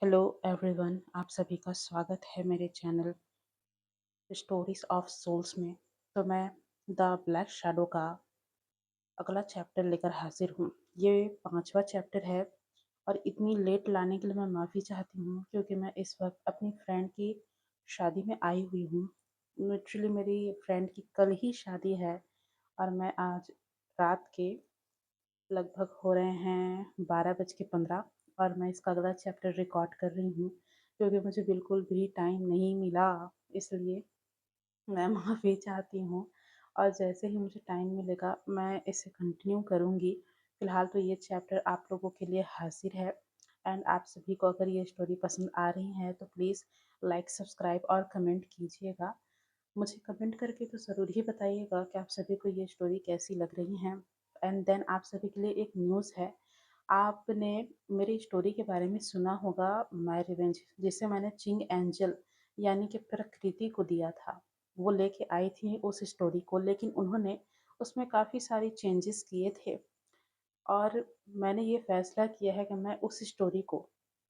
Hello everyone, आप सभी का स्वागत है मेरे चैनल स्टोरीज ऑफ सोल्स में। तो मैं द ब्लैक शैडो का अगला चैप्टर लेकर हाजिर हूँ। ये 5वां चैप्टर है और इतनी लेट लाने के लिए मैं माफ़ी चाहती हूँ क्योंकि मैं इस वक्त अपनी फ्रेंड की शादी में आई हुई हूँ। लिटरली मेरी फ्रेंड की कल ही शादी है और मैं आज रात के लगभग हो रहे हैं 12:15 और मैं इसका अगला चैप्टर रिकॉर्ड कर रही हूँ क्योंकि मुझे बिल्कुल भी टाइम नहीं मिला। इसलिए मैं माफ़ी चाहती हूँ और जैसे ही मुझे टाइम मिलेगा मैं इसे कंटिन्यू करूँगी। फ़िलहाल तो ये चैप्टर आप लोगों के लिए हाजिर है एंड आप सभी को अगर ये स्टोरी पसंद आ रही है तो प्लीज़ लाइक सब्सक्राइब और कमेंट कीजिएगा। मुझे कमेंट करके तो ज़रूर ही बताइएगा कि आप सभी को ये स्टोरी कैसी लग रही है। एंड देन आप सभी के लिए एक न्यूज़ है। आपने मेरी स्टोरी के बारे में सुना होगा माय रिवेंज, जिसे मैंने चिंग एंजल यानी कि प्रकृति को दिया था। वो लेके आई थी उस स्टोरी को, लेकिन उन्होंने उसमें काफ़ी सारी चेंजेस किए थे और मैंने ये फैसला किया है कि मैं उस स्टोरी को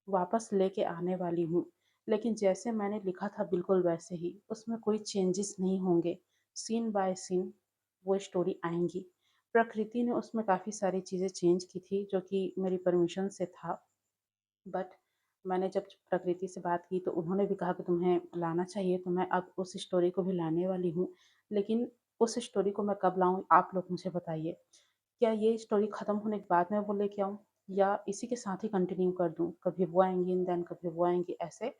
वापस लेके आने वाली हूँ। लेकिन जैसे मैंने लिखा था बिल्कुल वैसे ही, उसमें कोई चेंजेस नहीं होंगे। सीन बाय सीन वो स्टोरी आएंगी। प्रकृति ने उसमें काफ़ी सारी चीज़ें चेंज की थी जो कि मेरी परमिशन से था, बट मैंने जब प्रकृति से बात की तो उन्होंने भी कहा कि तुम्हें लाना चाहिए, तो मैं अब उस स्टोरी को भी लाने वाली हूँ। लेकिन उस स्टोरी को मैं कब लाऊँ आप लोग मुझे बताइए। क्या ये स्टोरी ख़त्म होने के बाद मैं वो लेके आऊँ या इसी के साथ ही कंटिन्यू कर दूँ? कभी वो आएँगी एंड देन कभी वो आएँगी ऐसे,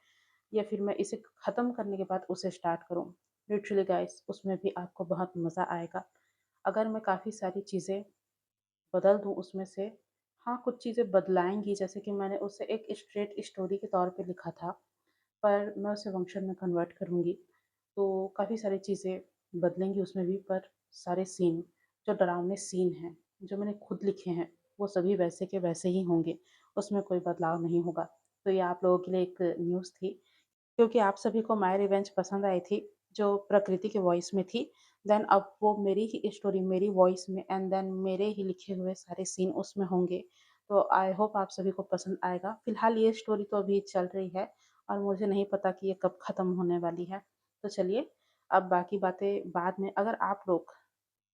या फिर मैं इसे ख़त्म करने के बाद उसे स्टार्ट करूँ? लिटरली गाइस, उसमें भी आपको बहुत मज़ा आएगा। अगर मैं काफ़ी सारी चीज़ें बदल दूँ उसमें से, हाँ, कुछ चीज़ें बदलाएँगी, जैसे कि मैंने उसे एक स्ट्रेट स्टोरी के तौर पे लिखा था, पर मैं उसे फंक्शन में कन्वर्ट करूँगी। तो काफ़ी सारी चीज़ें बदलेंगी उसमें भी, पर सारे सीन, जो डरावने सीन हैं, जो मैंने खुद लिखे हैं, वो सभी वैसे के वैसे ही होंगे, उसमें कोई बदलाव नहीं होगा। तो ये आप लोगों के लिए एक न्यूज़ थी। क्योंकि आप सभी को माय रिवेंज पसंद आई थी, जो प्रकृति की वॉइस में थी। देन अब वो मेरी ही स्टोरी मेरी वॉइस में एंड देन मेरे ही लिखे हुए सारे सीन उसमें होंगे। तो आई होप आप सभी को पसंद आएगा। फ़िलहाल ये स्टोरी तो अभी चल रही है और मुझे नहीं पता कि ये कब ख़त्म होने वाली है। तो चलिए, अब बाकी बातें बाद में, अगर आप लोग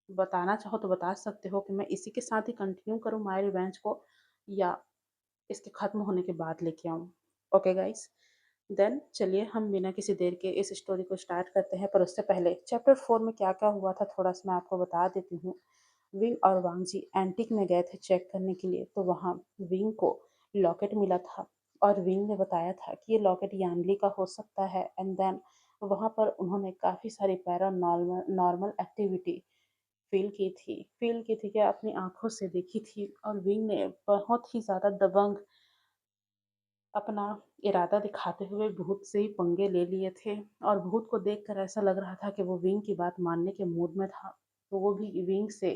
बताना चाहो तो बता सकते हो कि मैं इसी के साथ ही कंटिन्यू करूँ माय रिवेंज को या इसके ख़त्म होने के बाद लेके आऊँ। ओके गाइस, देन चलिए हम बिना किसी देर के इस स्टोरी को स्टार्ट करते हैं, पर उससे पहले चैप्टर 4 में क्या-क्या हुआ था थोड़ा-सा मैं आपको बता देती हूँ। विंग और वांगजी एंटीक में गए थे चेक करने के लिए, तो वहाँ विंग को लॉकेट मिला था और विंग ने बताया था कि ये लॉकेट यानली का हो सकता है एंड देन वहाँ पर उन्होंने काफ़ी सारी पैरानॉर्मल नॉर्मल एक्टिविटी फ़ील की थी, क्या अपनी आँखों से देखी थी, और विंग ने बहुत ही ज़्यादा दबंग अपना इरादा दिखाते हुए भूत से ही पंगे ले लिए थे और भूत को देखकर ऐसा लग रहा था कि वो विंग की बात मानने के मूड में था, तो वो भी विंग से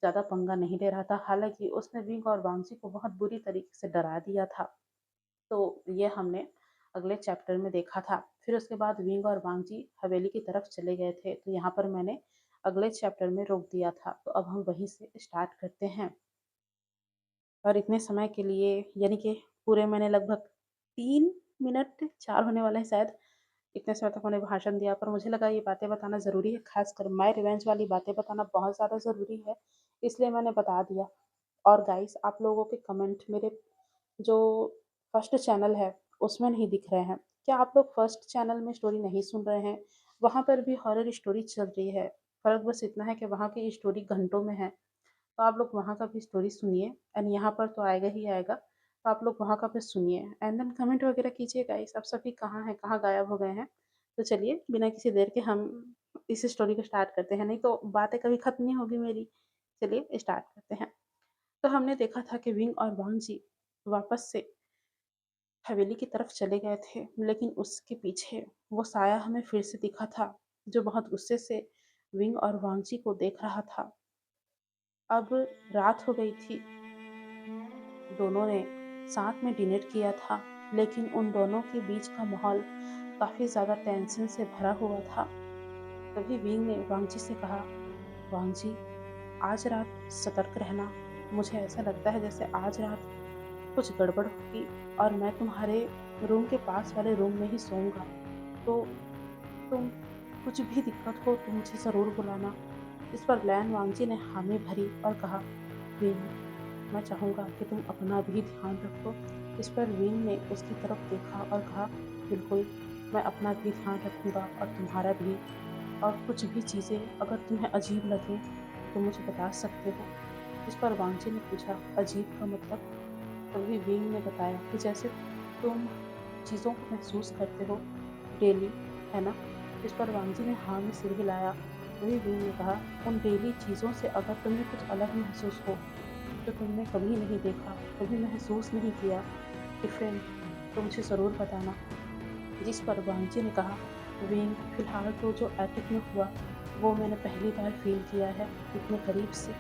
ज़्यादा पंगा नहीं ले रहा था। हालाँकि उसने विंग और वांगजी को बहुत बुरी तरीके से डरा दिया था। तो ये हमने अगले चैप्टर में देखा था। फिर उसके बाद विंग और वांगजी हवेली की तरफ चले गए थे, तो यहाँ पर मैंने अगले चैप्टर में रोक दिया था। तो अब हम वहीं से स्टार्ट करते हैं। और इतने समय के लिए, यानी कि पूरे मैंने लगभग 3 मिनट 4 होने वाला है शायद, इतने समय तक मैंने भाषण दिया, पर मुझे लगा ये बातें बताना ज़रूरी है, ख़ासकर माय रिवेंज वाली बातें बताना बहुत ज़्यादा ज़रूरी है, इसलिए मैंने बता दिया। और गाइस, आप लोगों के कमेंट मेरे जो फर्स्ट चैनल है उसमें नहीं दिख रहे हैं। क्या आप लोग फर्स्ट चैनल में स्टोरी नहीं सुन रहे हैं? वहाँ पर भी हॉरर स्टोरी चल रही है। फ़र्क बस इतना है कि वहाँ की स्टोरी घंटों में है। तो आप लोग वहाँ का भी स्टोरी सुनिए एंड यहाँ पर तो आएगा ही आएगा। तो आप लोग वहाँ का भी सुनिए एंड देन कमेंट वगैरह कीजिए गाइस, आप सभी कहाँ हैं, कहाँ गायब हो गए हैं। तो चलिए बिना किसी देर के हम इस स्टोरी को स्टार्ट करते हैं, नहीं तो बातें कभी खत्म नहीं होगी मेरी। चलिए स्टार्ट करते हैं। तो हमने देखा था कि विंग और वांग जी वापस से हवेली की तरफ चले गए थे, लेकिन उसके पीछे वो साया हमें फिर से दिखा था, जो बहुत गुस्से से विंग और वांग जी को देख रहा था। अब रात हो गई थी, दोनों ने साथ में डिनर किया था, लेकिन उन दोनों के बीच का माहौल काफ़ी ज़्यादा टेंशन से भरा हुआ था। तभी विंग ने वांगजी से कहा, वांगजी, आज रात सतर्क रहना। मुझे ऐसा लगता है जैसे आज रात कुछ गड़बड़ होगी और मैं तुम्हारे रूम के पास वाले रूम में ही सोऊंगा। तो तुम कुछ भी दिक्कत हो तो मुझे ज़रूर बुलाना। इस पर लैन वांगजी ने हामी भरी और कहा, विंग, मैं चाहूँगा कि तुम अपना भी ध्यान रखो। इस पर विंग ने उसकी तरफ देखा और कहा, बिल्कुल, मैं अपना भी ध्यान रखूँगा और तुम्हारा भी। और कुछ भी चीज़ें अगर तुम्हें अजीब लगें तो मुझे बता सकते हो। इस पर वांगजी ने पूछा, अजीब का मतलब? तभी विंग ने बताया कि जैसे तुम चीज़ों को महसूस करते हो डेली, है ना? इस पर वांगजी ने हाँ में सिर हिलाया। तभी विंग ने कहा, उन डेली चीज़ों से अगर तुम्हें कुछ अलग महसूस हो जो तुमने कभी नहीं देखा, कभी महसूस नहीं किया, डिफरेंट, तो मुझे ज़रूर बताना। जिस पर वांगजी ने कहा, विंग, फिलहाल तो जो एटिक में हुआ वो मैंने पहली बार फील किया है इतने करीब से।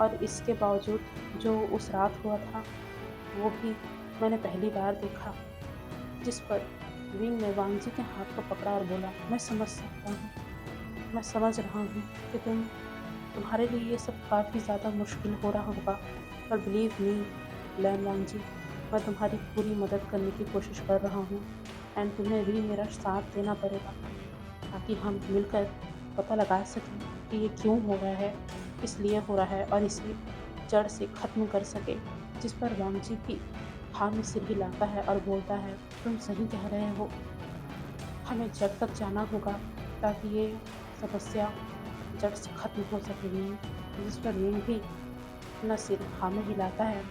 और इसके बावजूद जो उस रात हुआ था वो भी मैंने पहली बार देखा। जिस पर विंग ने वांगजी के हाथ को पकड़ा और बोला, मैं समझ सकता हूँ, मैं समझ रहा हूँ कि तुम्हारे लिए ये सब काफ़ी ज़्यादा मुश्किल हो रहा होगा, पर बिलीव मी लैन वांगजी, मैं तुम्हारी पूरी मदद करने की कोशिश कर रहा हूँ। एंड तुम्हें भी मेरा साथ देना पड़ेगा ताकि हम मिलकर पता लगा सकें कि ये क्यों हो रहा है, किस लिए हो रहा है और इसे जड़ से ख़त्म कर सके। जिस पर वांगजी भी हाँ में सिर हिलाता है और बोलता है, तुम सही कह रहे हो, हमें जड़ तक जाना होगा ताकि ये समस्या जड़ से ख़त्म हो सके विंग। जिस पर विंग भी अपना सिर हाँ में हिलाता है।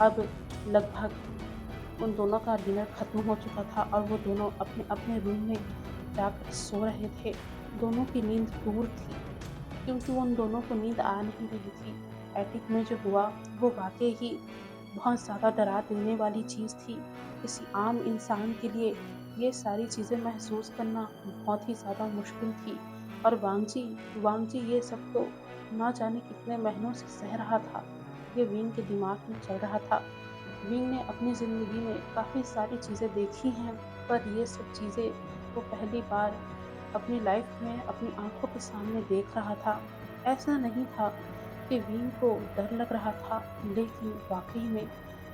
अब लगभग उन दोनों का डिनर ख़त्म हो चुका था और वो दोनों अपने अपने रूम में जाकर सो रहे थे। दोनों की नींद दूर थी क्योंकि उन दोनों को नींद आ नहीं रही थी। एटिक में जो हुआ वो वाक़ई ही बहुत ज़्यादा डरा देने वाली चीज़ थी। किसी आम इंसान के लिए ये सारी चीज़ें महसूस करना बहुत ही ज़्यादा मुश्किल थी। और वांगजी वांगजी ये सब तो ना जाने कितने महीनों से सह रहा था। ये विंग के दिमाग में चल रहा था। विंग ने अपनी ज़िंदगी में काफ़ी सारी चीज़ें देखी हैं, पर ये सब चीज़ें वो पहली बार अपनी लाइफ में अपनी आँखों के सामने देख रहा था। ऐसा नहीं था कि विंग को डर लग रहा था, लेकिन वाक़ई में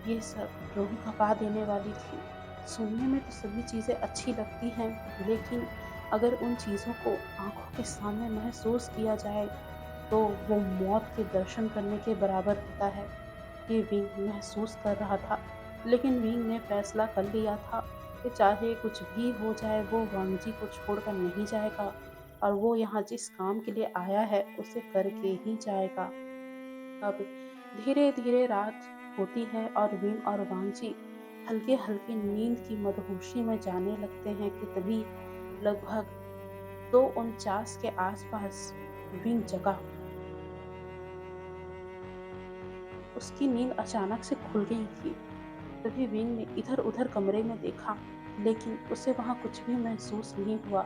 ये सब रूह काँपा देने वाली थी। सुनने में तो सभी चीज़ें अच्छी लगती हैं, लेकिन अगर उन चीज़ों को आँखों के सामने महसूस किया जाए, तो वो मौत के दर्शन करने के बराबर होता है। ये विंग महसूस कर रहा था, लेकिन विंग ने फैसला कर लिया था कि चाहे कुछ भी हो जाए वो वांगजी को छोड़कर नहीं जाएगा और वो यहाँ जिस काम के लिए आया है उसे करके ही जाएगा। अब धीरे धीरे रात होती है और विंग और वांगजी हल्के हल्के नींद की मदहोशी में जाने लगते हैं कि तभी लगभग 2:49 के आसपास विंग जगा। उसकी नींद अचानक से खुल गई थी। तभी विंग ने इधर-उधर कमरे में देखा, लेकिन उसे वहाँ कुछ भी महसूस नहीं हुआ।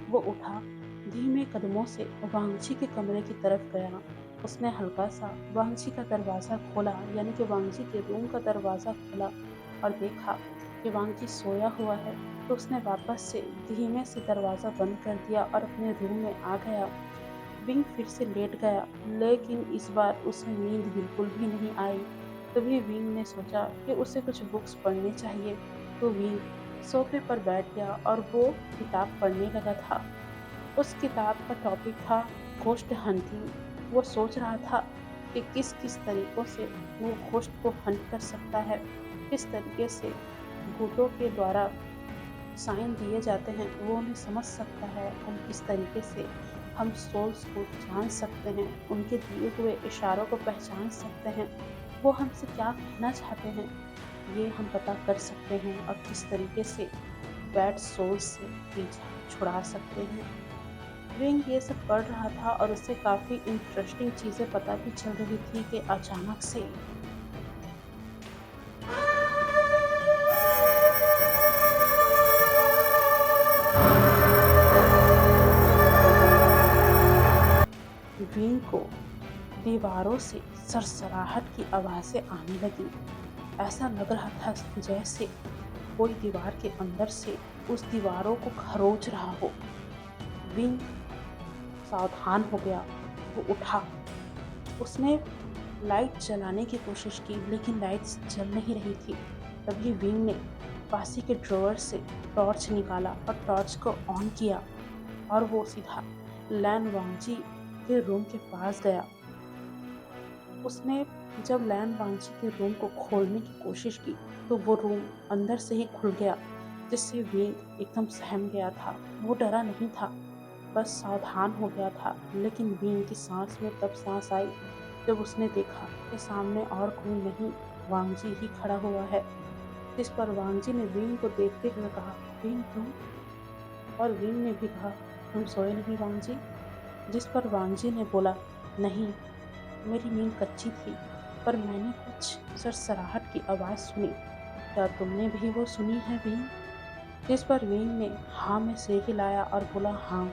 वो उठा, धीमे कदमों से वांगजी के कमरे की तरफ गया। उसने हल्का-सा वांगजी का दरवाज़ा खोला, यानी कि वांगजी के रूम का दरवाज़ा खोला और देखा कि वांगजी सोया हुआ है। तो उसने वापस से धीमे से दरवाज़ा बंद कर दिया और अपने रूम में आ गया। विंग फिर से लेट गया, लेकिन इस बार उसे नींद बिल्कुल भी नहीं आई। तभी विंग ने सोचा कि उसे कुछ बुक्स पढ़ने चाहिए, तो विंग सोफे पर बैठ गया और वो किताब पढ़ने लगा था। उस किताब का टॉपिक था घोस्ट हंटिंग। वो सोच रहा था कि किस-किस तरीकों से वो घोस्ट को हंट कर सकता है, किस तरीके से भूतों के द्वारा साइन दिए जाते हैं वो उन्हें समझ सकता है, एंड किस तरीके से हम सोल्स को जान सकते हैं, उनके दिए हुए इशारों को पहचान सकते हैं, वो हमसे क्या कहना चाहते हैं, ये हम पता कर सकते हैं और किस तरीके से बैड सोल्स से पीछा छुड़ा सकते हैं। विंग ये सब पढ़ रहा था और उसे काफ़ी इंटरेस्टिंग चीज़ें पता भी चल रही थी कि अचानक से विंग को दीवारों से सरसराहट की आवाज़ें आने लगीं। ऐसा लग रहा था जैसे कोई दीवार के अंदर से उस दीवारों को खरोच रहा हो। विंग सावधान हो गया। वो उठा, उसने लाइट जलाने की कोशिश की, लेकिन लाइट्स जल नहीं रही थी। तभी विंग ने पास ही के ड्रॉवर से टॉर्च निकाला और टॉर्च को ऑन किया और वो सीधा लैन वांगजी के रूम के पास गया। उसने जब लैन वांगजी के रूम को खोलने की कोशिश की तो वो रूम अंदर से ही खुल गया, जिससे विंग एकदम सहम गया था। वो डरा नहीं था, बस सावधान हो गया था। लेकिन विंग की सांस में तब सांस आई जब उसने देखा कि सामने और कोई नहीं, वांगजी ही खड़ा हुआ है। जिस पर वांगजी ने विंग को देखते हुए कहा, विंग तुम? और विंग ने भी कहा, तुम सोए नहीं वांगजी? जिस पर वांगजी ने बोला, नहीं, मेरी नींद कच्ची थी, पर मैंने कुछ सरसराहट की आवाज़ सुनी। क्या तुमने भी वो सुनी है विंग? जिस पर विंग ने हाँ में सिर हिलाया और बोला, हाँ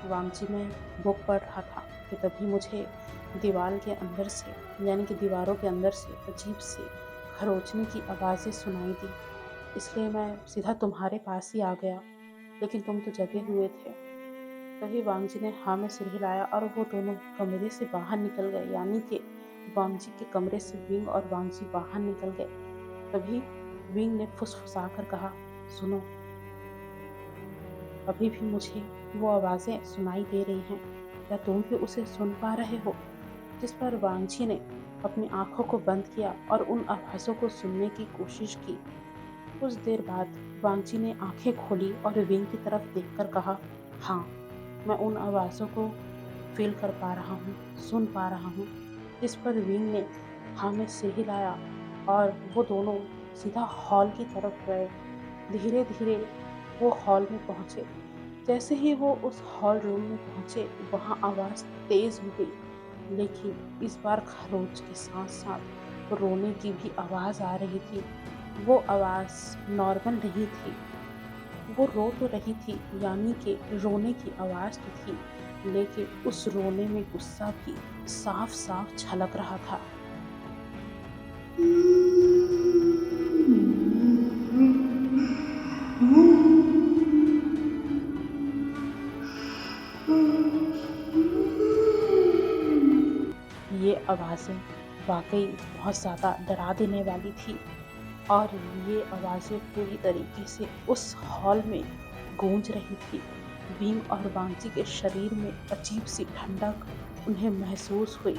वांगजी, मैं बुक पढ़ रहा था कि तभी मुझे दीवार के अंदर से, यानी कि दीवारों के अंदर से अजीब सी खरोचने की आवाज़ें सुनाई दी। इसलिए मैं सीधा तुम्हारे पास ही आ गया, लेकिन तुम तो जगे हुए थे। तभी वांगजी ने हाँ में सिर हिलाया और वो दोनों कमरे से बाहर निकल गए, यानी कि वांगजी के कमरे से विंग और वांगजी बाहर निकल गए। तभी विंग ने फुसफुसाकर कहा, सुनो, अभी भी मुझे वो आवाज़ें सुनाई दे रही हैं। क्या तुम भी उसे सुन पा रहे हो? जिस पर वांगजी ने अपनी आंखों को बंद किया और उन आवाज़ों को सुनने की कोशिश की। कुछ देर बाद वांगजी ने आंखें खोली और विंग की तरफ देखकर कहा, हाँ, मैं उन आवाज़ों को फील कर पा रहा हूँ, सुन पा रहा हूँ। जिस पर विंग ने हाँ में सिर हिलाया और वो दोनों सीधा हॉल की तरफ गए। धीरे धीरे वो हॉल में पहुंचे। जैसे ही वो उस हॉल रूम में पहुंचे, वहां आवाज़ तेज हो गई, लेकिन इस बार खरोच के साथ साथ रोने की भी आवाज़ आ रही थी। वो आवाज़ नॉर्मल नहीं थी, वो रो तो रही थी, यानी कि रोने की आवाज़ तो थी, लेकिन उस रोने में गुस्सा भी साफ साफ झलक रहा था। ये आवाज़ें वाकई बहुत ज़्यादा डरा देने वाली थी और ये आवाज़ें पूरी तरीके से उस हॉल में गूंज रही थी। भीम और वांगजी के शरीर में अजीब सी ठंडक उन्हें महसूस हुई।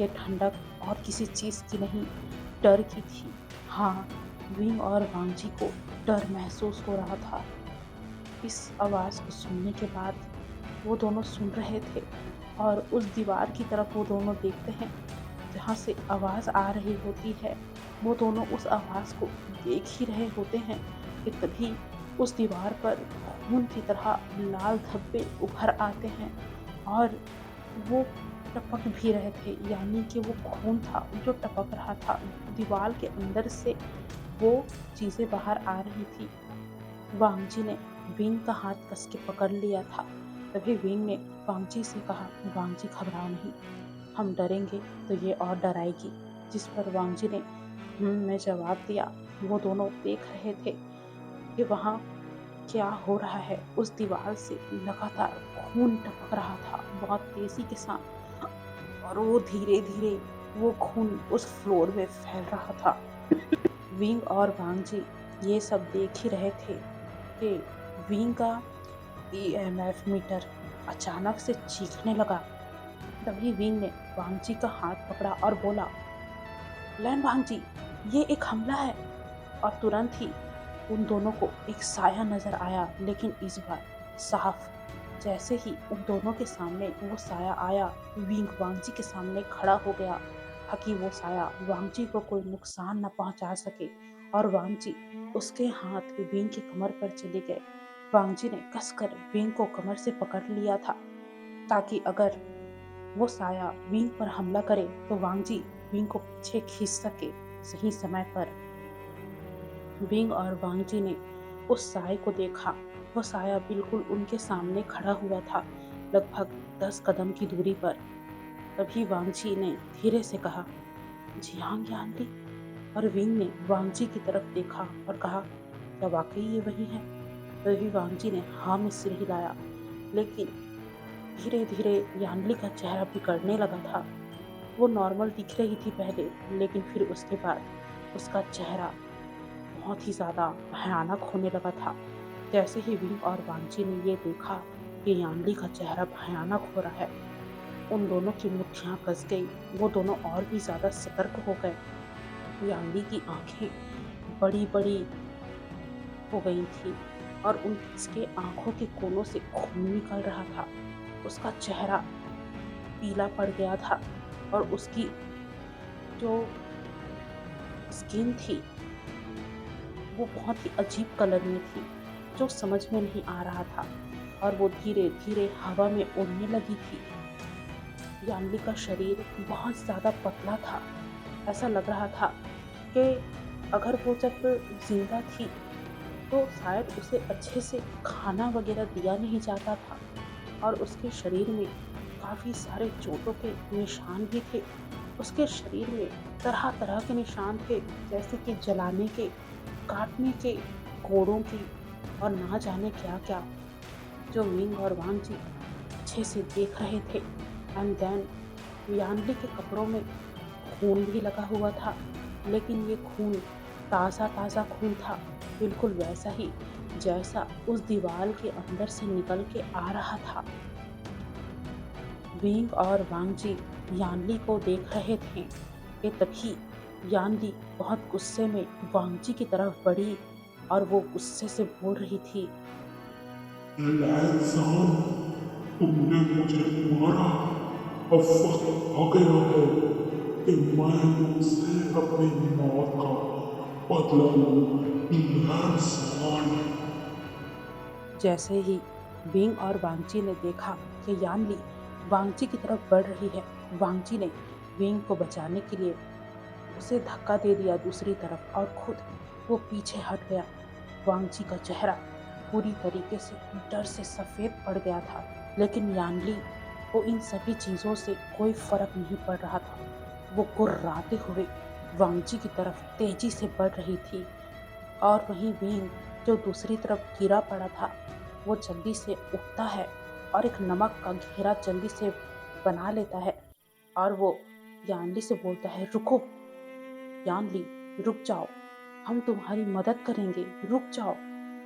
ये ठंडक और किसी चीज़ की नहीं, डर की थी। हाँ, भीम और वांगजी को डर महसूस हो रहा था। इस आवाज़ को सुनने के बाद वो दोनों सुन रहे थे और उस दीवार की तरफ वो दोनों देखते हैं जहाँ से आवाज़ आ रही होती है। वो दोनों उस आवाज़ को देख ही रहे होते हैं कि तभी उस दीवार पर खून की तरह लाल धब्बे उभर आते हैं और वो टपक भी रहे थे, यानी कि वो खून था जो टपक रहा था। दीवार के अंदर से वो चीज़ें बाहर आ रही थी। वांगजी ने विंग का हाथ कस के पकड़ लिया था। तभी विंग ने वांगजी से कहा, वांगजी घबराओ नहीं, हम डरेंगे तो ये और डराएगी। जिस पर वांगजी ने में जवाब दिया। वो दोनों देख रहे थे कि वहाँ क्या हो रहा है। उस दीवार से लगातार खून टपक रहा था बहुत तेजी के साथ और वो धीरे धीरे वो खून उस फ्लोर में फैल रहा था। विंग और वांगजी ये सब देख ही रहे थे कि विंग का ईएमएफ मीटर अचानक से चीखने लगा। तभी विंग ने वांगजी का हाथ पकड़ा और बोला, लैन वांगजी, ये एक हमला है। और तुरंत ही उन दोनों को एक साया नजर आया, लेकिन इस बार साफ। जैसे ही उन दोनों के सामने वो साया आया, विंग वांगजी के सामने खड़ा हो गया ताकि वो साया वांगजी को कोई नुकसान न पहुंचा सके। और वांगजी उसके हाथ विंग की कमर पर चले गए। वांगजी ने कसकर विंग को कमर से पकड़ लिया था ताकि अगर वो साया विंग पर हमला करे तो वांगजी विंग को पीछे खींच सके सही समय पर। विंग और वांगजी ने उस साय को देखा। वो साया बिल्कुल उनके सामने खड़ा हुआ था, लगभग 10 कदम की दूरी पर। तभी वांगजी ने धीरे से कहा, जियांग यानली। और विंग ने वांगजी की तरफ देखा और कहा, क्या वाकई ये वही है? तभी वांगजी ने हाँ में सिर हिलाया, लेकिन धीरे धीरे यानली का चेहरा बिगड़ने लगा था। वो नॉर्मल दिख रही थी पहले, लेकिन फिर उसके बाद उसका चेहरा बहुत ही ज़्यादा भयानक होने लगा था। जैसे ही विंग और वांची ने ये देखा कि यानली का चेहरा भयानक हो रहा है, उन दोनों की मुट्ठियाँ कस गई। वो दोनों और भी ज़्यादा सतर्क हो गए। यानली की आँखें बड़ी-बड़ी हो गई थी और उसके आँखों के कोनों से खून निकल रहा था। उसका चेहरा पीला पड़ गया था और उसकी जो स्किन थी वो बहुत ही अजीब कलर में थी, जो समझ में नहीं आ रहा था और वो धीरे-धीरे हवा में उड़ने लगी थी। यान्नी का शरीर बहुत ज़्यादा पतला था। ऐसा लग रहा था कि अगर वो जब ज़िंदा थी तो शायद उसे अच्छे से खाना वग़ैरह दिया नहीं जाता था और उसके शरीर में काफ़ी सारे चोटों के निशान भी थे। उसके शरीर में तरह-तरह के निशान थे, जैसे कि जलाने के, काटने के, कोड़ों की और ना जाने क्या-क्या, जो मिंग और वांग जी अच्छे से देख रहे थे। एंड देन यानली के कपड़ों में खून भी लगा हुआ था, लेकिन ये खून ताज़ा-ताज़ा खून था, बिल्कुल वैसा ही जैसा उस दीवार के अंदर से निकल के आ रहा था। विंग और वांगजी यानली को देख रहे थे कि तभी यानली बहुत गुस्से में वांगजी की तरफ बढ़ी और वो गुस्से से बोल रही थी। इंसान, तुमने मुझे मारा। अब वक्त आ गया है कि मैं तुमसे अपनी मौत का बदला लूं। इंसान। जैसे ही विंग और वांगजी ने देखा कि यानली वांगजी की तरफ बढ़ रही है, वांगजी ने विंग को बचाने के लिए उसे धक्का दे दिया दूसरी तरफ और खुद वो पीछे हट गया। वांगजी का चेहरा पूरी तरीके से डर से सफेद पड़ गया था, लेकिन यानली को इन सभी चीजों से कोई फर्क नहीं पड़ रहा था। वो गुर्राते हुए वांगजी की तरफ तेजी से बढ़ रही थी और वहीं विंग जो दूसरी तरफ गिरा पड़ा था, वो जल्दी से उठता है और एक नमक का घेरा जल्दी से बना लेता है और वो यानली से बोलता है, रुको यानली, रुक जाओ, हम तुम्हारी मदद करेंगे, रुक जाओ।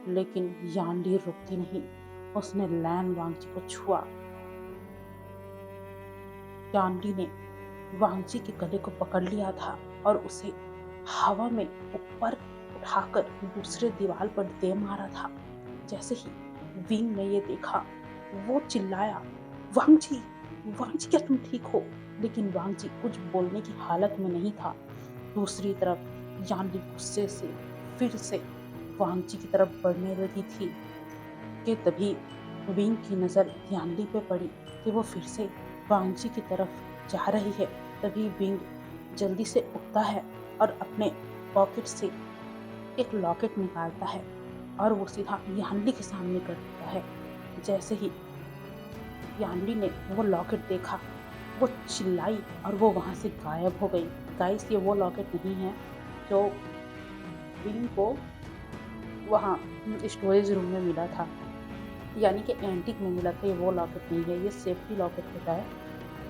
लेकिन यानली रुकती नहीं। उसने लैन वांगजी को छुआ। यानली ने वांगजी के गले को पकड़ लिया था और उसे हवा में ऊपर उठाकर दूसरे दीवार पर दे मारा था। जैसे ही विंग ने ये देखा, वो चिल्लाया, वांगजी, वांगजी क्या तुम ठीक हो? लेकिन वांगजी कुछ बोलने की हालत में नहीं था। दूसरी तरफ यानली गुस्से से फिर से वांगजी की तरफ बढ़ने लगी थी कि तभी विंग की नज़र यानली पे पड़ी कि वो फिर से वांगजी की तरफ जा रही है। तभी विंग जल्दी से उठता है और अपने पॉकेट से एक लॉकेट निकालता है और वो सीधा यानली के सामने कर देता है। जैसे ही यानली ने वो लॉकेट देखा, वो चिल्लाई और वो वहाँ से गायब हो गई। गाइस, ये वो लॉकेट नहीं है जो विंग को वहाँ स्टोरेज रूम में मिला था, यानी कि एंटीक में मिला था। ये वो लॉकेट नहीं है, ये सेफ्टी लॉकेट होता है,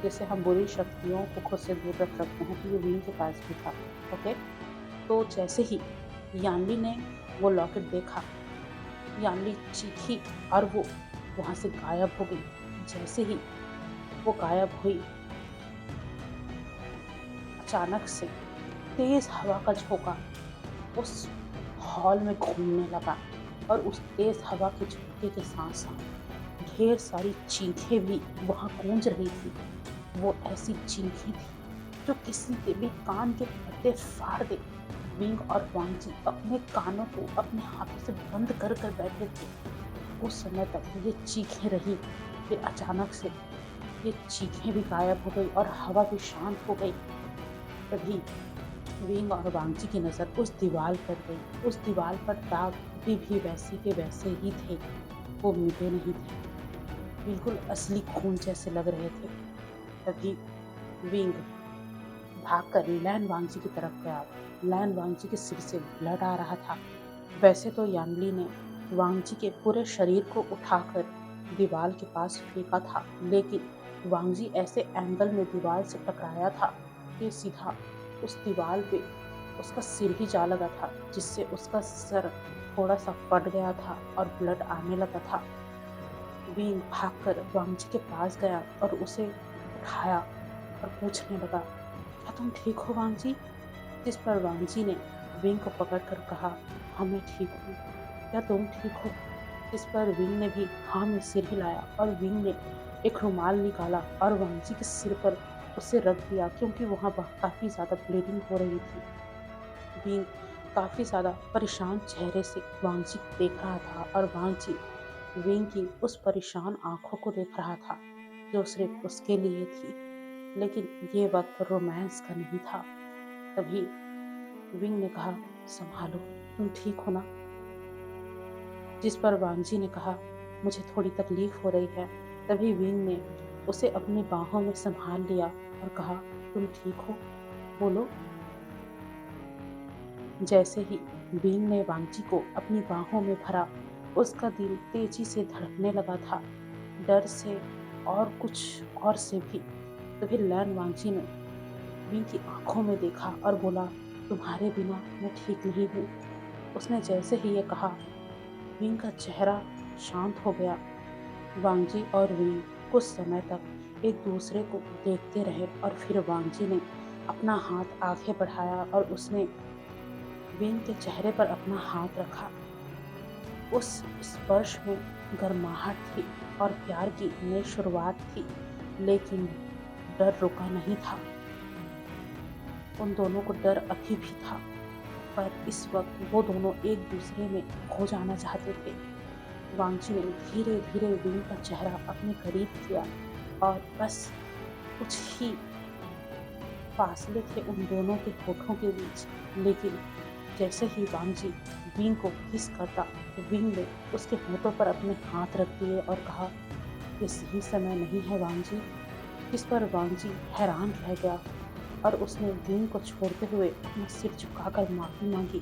जिससे हम बुरी शक्तियों को खुद से दूर रख सकते हैं। तो ये विंग के पास भी था। ओके, तो जैसे ही यानली ने वो लॉकेट देखा, यानली चीखी और वो वहाँ से गायब हो गई। जैसे ही वो गायब हुई, अचानक से तेज हवा का झोंका उस हॉल में घूमने लगा और उस तेज हवा के झोंके के साथ साथ ढेर सारी चीखें भी वहाँ गूंज रही थी। वो ऐसी चीखें थी जो किसी के भी कान के पर्दे फाड़ दे। विंग और वांगजी अपने कानों को अपने हाथों से बंद कर कर बैठे थे। उस समय तक ये चीखें रही, फिर अचानक से ये चीखें भी गायब हो गई और हवा भी शांत हो गई। तभी विंग और वांगजी की नज़र उस दीवार पर गई। उस दीवार पर दाग अभी भी वैसे के वैसे ही थे, वो मिटे नहीं थे, बिल्कुल असली खून जैसे लग रहे थे। तभी विंग भागकर लैन वांगजी की तरफ गया। लैन वांगजी के सिर से ब्लड आ रहा था। वैसे तो यानली ने वांगजी के पूरे शरीर को उठाकर दीवार के पास फेंका था, लेकिन वांगजी ऐसे एंगल में दीवार से टकराया था कि सीधा उस दीवार पे उसका सिर ही जा लगा था, जिससे उसका सर थोड़ा सा फट गया था और ब्लड आने लगा था। विंग भागकर वांगजी के पास गया और उसे उठाया और पूछने लगा, क्या तुम ठीक हो वांगजी? जिस पर वांगजी ने विंग को पकड़कर कहा, हाँ मैं ठीक हूँ, क्या तुम ठीक हो? जिस पर विंग ने भी हाँ में सिर हिलाया और विंग ने एक रुमाल निकाला और वांगजी के सिर पर उसे रख दिया, क्योंकि वहाँ काफी ज्यादा ब्लीडिंग हो रही थी। विंग काफी ज्यादा परेशान चेहरे से वांगजी को देख रहा था और वांगजी विंग की उस परेशान आंखों को देख रहा था जो सिर्फ उसके लिए थी। लेकिन ये वक्त रोमांस का नहीं था। तभी विंग ने कहा, संभालो, तुम ठीक हो ना? जिस पर वांगजी ने कहा, मुझे थोड़ी तकलीफ हो रही है। तभी विंग ने उसे अपनी बाहों में संभाल लिया और कहा, तुम ठीक हो, बोलो। जैसे ही विंग ने वांगजी को अपनी बाहों में भरा, उसका दिल तेजी से धड़कने लगा था, डर से और कुछ और से भी। तभी लैन वांगजी ने विंग की आंखों में देखा और बोला, तुम्हारे बिना मैं ठीक नहीं हूँ। उसने जैसे ही ये कहा, विंग का चेहरा शांत हो गया। वांगजी और विंग कुछ समय तक एक दूसरे को देखते रहे और फिर वांगजी ने अपना हाथ आगे बढ़ाया और उसने विंग के चेहरे पर अपना हाथ रखा। उस स्पर्श में गर्माहट थी और प्यार की नई शुरुआत थी, लेकिन डर रुका नहीं था। उन दोनों को डर अभी भी था, पर इस वक्त वो दोनों एक दूसरे में खो जाना चाहते थे। वांगजी ने धीरे धीरे विंग का चेहरा अपने करीब किया और बस कुछ ही फासले थे उन दोनों के होठों के बीच। लेकिन जैसे ही वांगजी विंग को किस करता, तो विंग ने उसके होठों पर अपने हाथ रख दिए और कहा, ये सही समय नहीं है वांगजी। जिस पर वांगजी हैरान रह गया और उसने विंग को छोड़ते हुए अपना सिर झुकाकर माफी मांगी।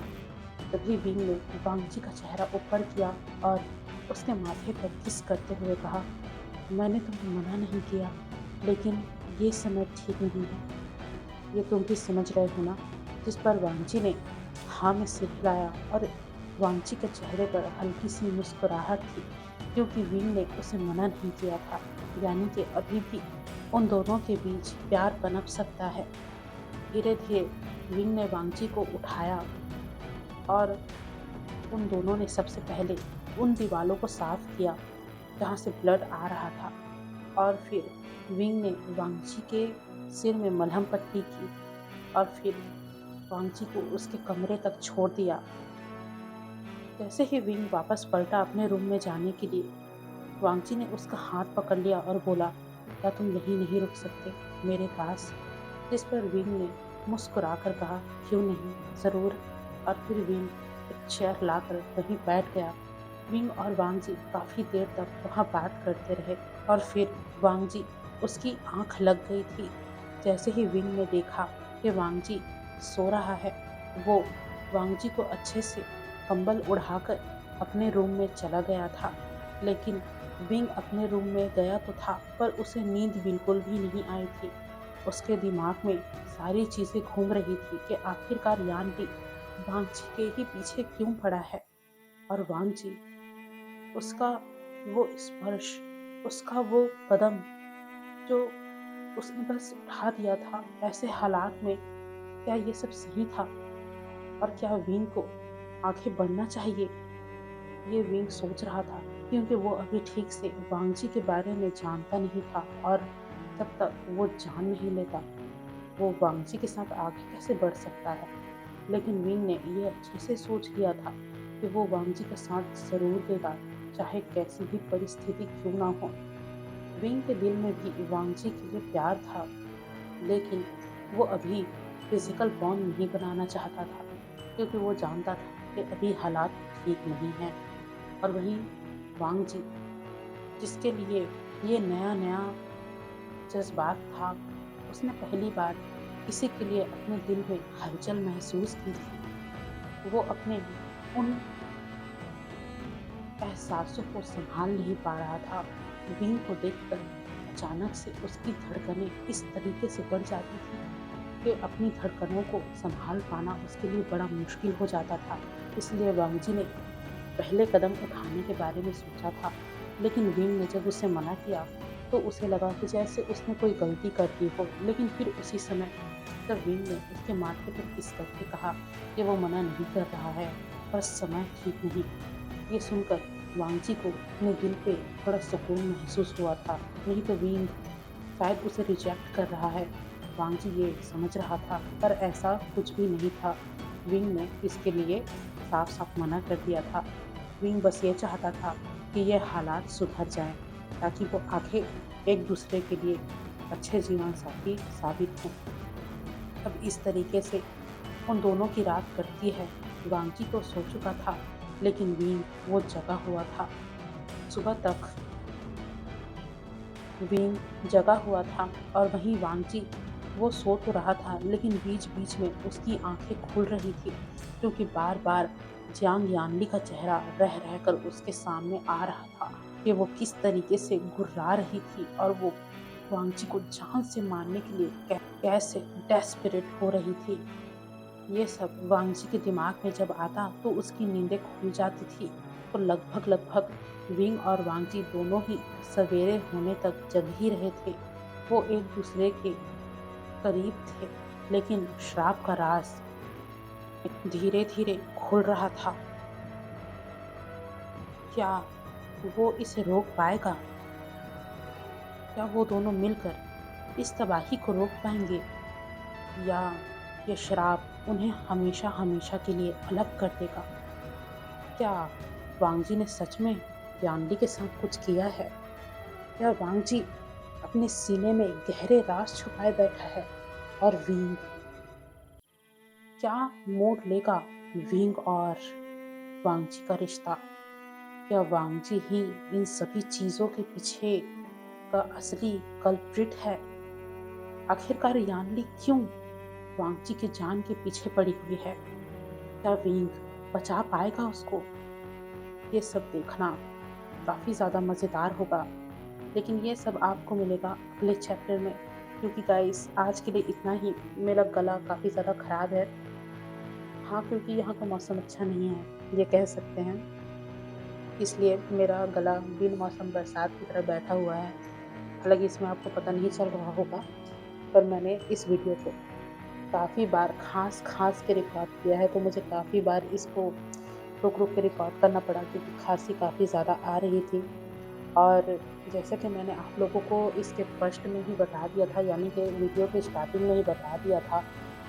तभी विंग ने वांगजी का चेहरा ऊपर किया और उसके माथे पर किस करते हुए कहा, मैंने तुम्हें मना नहीं किया, लेकिन ये समय ठीक नहीं है, ये तुम भी समझ रहे हो ना? जिस पर वांगजी ने हाँ में सिर हिलाया और वांगजी के चेहरे पर हल्की सी मुस्कुराहट थी, क्योंकि विंग ने उसे मना नहीं किया था। यानी कि अभी भी उन दोनों के बीच प्यार पनप सकता है। धीरे धीरे विंग ने वांगजी को उठाया और उन दोनों ने सबसे पहले उन दीवालों को साफ किया जहाँ से ब्लड आ रहा था, और फिर विंग ने वांगजी के सिर में मलहम पट्टी की और फिर वांगजी को उसके कमरे तक छोड़ दिया। जैसे ही विंग वापस पलटा अपने रूम में जाने के लिए, वांगजी ने उसका हाथ पकड़ लिया और बोला, क्या तुम यहीं नहीं रुक सकते मेरे पास? जिस पर विंग ने मुस्कुराकर कहा, क्यों नहीं, ज़रूर। और फिर विंग एक चेयर लाकर वहीं बैठ गया। विंग और वांगजी काफ़ी देर तक वहाँ बात करते रहे और फिर वांगजी उसकी आंख लग गई थी। जैसे ही विंग ने देखा कि वांगजी सो रहा है, वो वांगजी को अच्छे से कंबल उड़ाकर अपने रूम में चला गया था। लेकिन विंग अपने रूम में गया तो था, पर उसे नींद बिल्कुल भी नहीं आई थी। उसके दिमाग में सारी चीज़ें घूम रही थी कि आखिरकार यान भी वांगजी के ही पीछे क्यों पड़ा है, और वांगजी, उसका वो स्पर्श, उसका वो कदम जो उसने बस उठा दिया था, ऐसे हालात में क्या ये सब सही था? और क्या विंग को आगे बढ़ना चाहिए? ये विंग सोच रहा था, क्योंकि वो अभी ठीक से वांगजी के बारे में जानता नहीं था, और जब तक वो जान नहीं लेता, वो वांगजी के साथ आगे कैसे बढ़ सकता है। लेकिन विंग ने ये अच्छे से सोच लिया था कि वो वांगजी का साथ जरूर देगा, चाहे कैसी भी परिस्थिति क्यों ना हो। विंग के दिल में भी वांगजी के लिए प्यार था, लेकिन वो अभी फिजिकल बॉन्ड नहीं बनाना चाहता था, क्योंकि वो जानता था कि अभी हालात ठीक नहीं हैं। और वहीं वांगजी, जिसके लिए ये नया नया जज्बात था, उसने पहली बार किसी के लिए अपने दिल में हलचल महसूस की थी। वो अपने उन एहसासों को संभाल नहीं पा रहा था। विंग को देखकर अचानक से उसकी धड़कनें इस तरीके से बढ़ जाती थी कि अपनी धड़कनों को संभाल पाना उसके लिए बड़ा मुश्किल हो जाता था। इसलिए वांग जी ने पहले कदम उठाने के बारे में सोचा था, लेकिन विंग ने जब उसे मना किया तो उसे लगा कि जैसे उसने कोई गलती कर दी हो। लेकिन फिर उसी समय तब विंग ने उसके माथे पर किस करके कहा कि वो मना नहीं कर रहा है, बस समय ठीक नहीं। ये सुनकर वांग जी को अपने दिल पे थोड़ा सुकून महसूस हुआ था, नहीं तो विंग शायद उसे रिजेक्ट कर रहा है। वांग जी ये समझ रहा था, पर ऐसा कुछ भी नहीं था। विंग ने इसके लिए साफ साफ मना कर दिया था। विंग बस ये चाहता था कि ये हालात सुधर जाएं, ताकि वो आगे एक दूसरे के लिए अच्छे जीवन साथी साबित हों। अब इस तरीके से उन दोनों की रात कटती है। वांग जी तो सो चुका था, लेकिन विंग वो जगा हुआ था। सुबह तक विंग जगा हुआ था और वहीं वांग जी वो सो तो रहा था, लेकिन बीच बीच में उसकी आंखें खुल रही थी, क्योंकि बार बार जियांग यानली का चेहरा रह रहकर उसके सामने आ रहा था कि वो किस तरीके से गुर्रा रही थी और वो वांग जी को जान से मारने के लिए कैसे डेस्परेट हो रही थी। ये सब वांग जी के दिमाग में जब आता तो उसकी नींदें खुल जाती थी। तो लगभग लगभग विंग और वांग जी दोनों ही सवेरे होने तक जग ही रहे थे। वो एक दूसरे के करीब थे, लेकिन श्राप का राज धीरे धीरे खुल रहा था। क्या वो इसे रोक पाएगा? क्या वो दोनों मिलकर इस तबाही को रोक पाएंगे, या ये श्राप उन्हें हमेशा हमेशा के लिए अलग कर देगा? क्या वांग जी ने सच में यानली के साथ कुछ किया है, या वांग जी अपने सीने में गहरे राज छुपाए बैठा है? और विंग क्या मोड़ लेगा विंग और वांग जी का रिश्ता? क्या वांग जी ही इन सभी चीजों के पीछे का असली कल्प्रिट है? आखिरकार यानली क्यों वांग जी के जान के पीछे पड़ी हुई है? क्या विंग बचा पाएगा उसको? ये सब देखना काफ़ी ज़्यादा मज़ेदार होगा, लेकिन ये सब आपको मिलेगा अगले चैप्टर में। क्योंकि गाइस आज के लिए इतना ही। मेरा गला काफ़ी ज़्यादा ख़राब है। हाँ, क्योंकि यहाँ का मौसम अच्छा नहीं है, ये कह सकते हैं, इसलिए मेरा गला बिन मौसम बरसात की तरह बैठा हुआ है। हालांकि इसमें आपको पता नहीं चल रहा होगा, पर मैंने इस वीडियो को काफ़ी बार खांस के रिकॉर्ड किया है, तो मुझे काफ़ी बार इसको रुक रुक के रिकॉर्ड करना पड़ा, क्योंकि खांसी काफ़ी ज़्यादा आ रही थी। और जैसे कि मैंने आप लोगों को इसके फर्स्ट में ही बता दिया था, यानी कि वीडियो के स्टार्टिंग में ही बता दिया था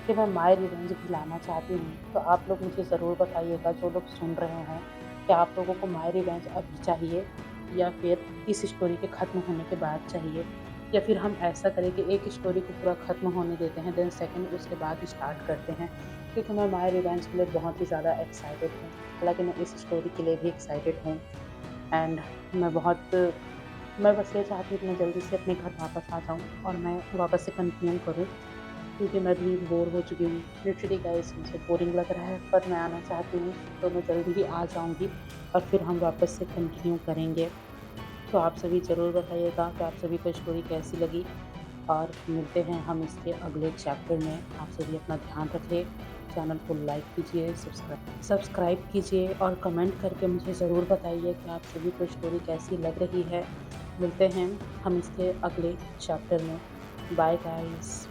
कि मैं माय रिवेंज भी लाना चाहती हूँ। तो आप लोग मुझे ज़रूर बताइएगा, जो लोग सुन रहे हैं, कि आप लोगों को माय रिवेंज अभी चाहिए, या फिर इस स्टोरी के ख़त्म होने के बाद चाहिए, या फिर हम ऐसा करें कि एक स्टोरी को पूरा ख़त्म होने देते हैं, देन सेकंड उसके बाद स्टार्ट करते हैं। क्योंकि मैं माय रिवेंज के लिए बहुत ही ज़्यादा एक्साइटेड हूँ। हालांकि मैं इस स्टोरी के लिए भी एक्साइटेड हूँ। एंड मैं बस ये चाहती हूँ कि मैं जल्दी से अपने घर वापस आ जाऊँ और मैं वापस से कंटिन्यू करूँ, क्योंकि मैं भी बोर हो चुकी हूँ। लिटरली गाइस मुझे बोरिंग लग रहा है, पर मैं आना चाहती हूँ, तो मैं जल्दी ही आ जाऊँगी और फिर हम वापस से कंटिन्यू करेंगे। तो आप सभी ज़रूर बताइएगा कि आप सभी को स्टोरी कैसी लगी, और मिलते हैं हम इसके अगले चैप्टर में। आप सभी अपना ध्यान रखें, चैनल को लाइक कीजिए, सब्सक्राइब कीजिए, और कमेंट करके मुझे ज़रूर बताइए कि आप सभी को स्टोरी कैसी लग रही है। मिलते हैं हम इसके अगले चैप्टर में। Bye guys.